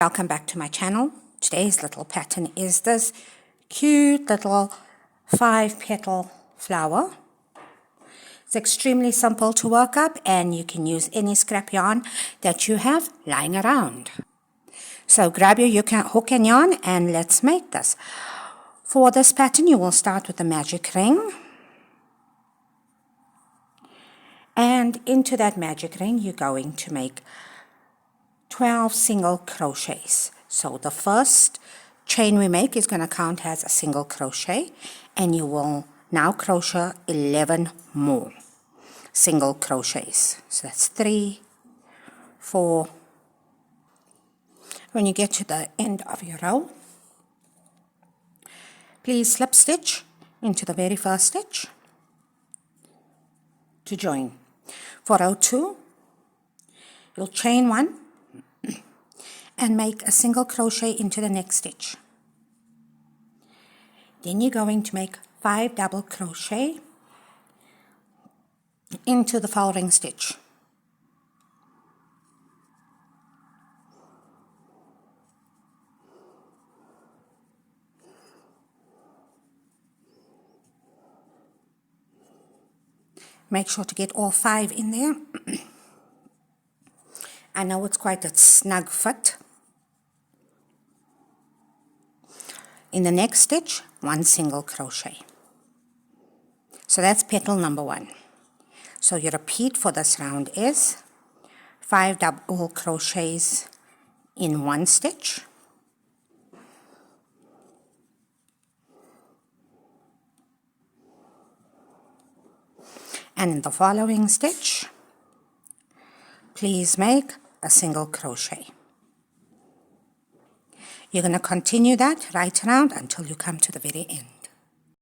Welcome back to my channel. Today's little pattern is this cute little 5-petal flower. It's extremely simple to work up and you can use any scrap yarn that you have lying around. So grab your hook and yarn and let's make this. For this pattern you will start with the magic ring. And into that magic ring you're going to make 12 single crochets. So the first chain we make is going to count as a single crochet, and you will now crochet 11 more single crochets. So that's 3, 4. When you get to the end of your row, please slip stitch into the very first stitch to join. For row 2, you'll chain 1 and make a single crochet into the next stitch. Then you're going to make 5 double crochet into the following stitch. Make sure to get all 5 in there. I know it's quite a snug fit. In the next stitch, 1 single crochet. So that's petal number 1. So your repeat for this round is 5 double crochets in 1 stitch, and in the following stitch please make a single crochet. You're going to continue that right around until you come to the very end.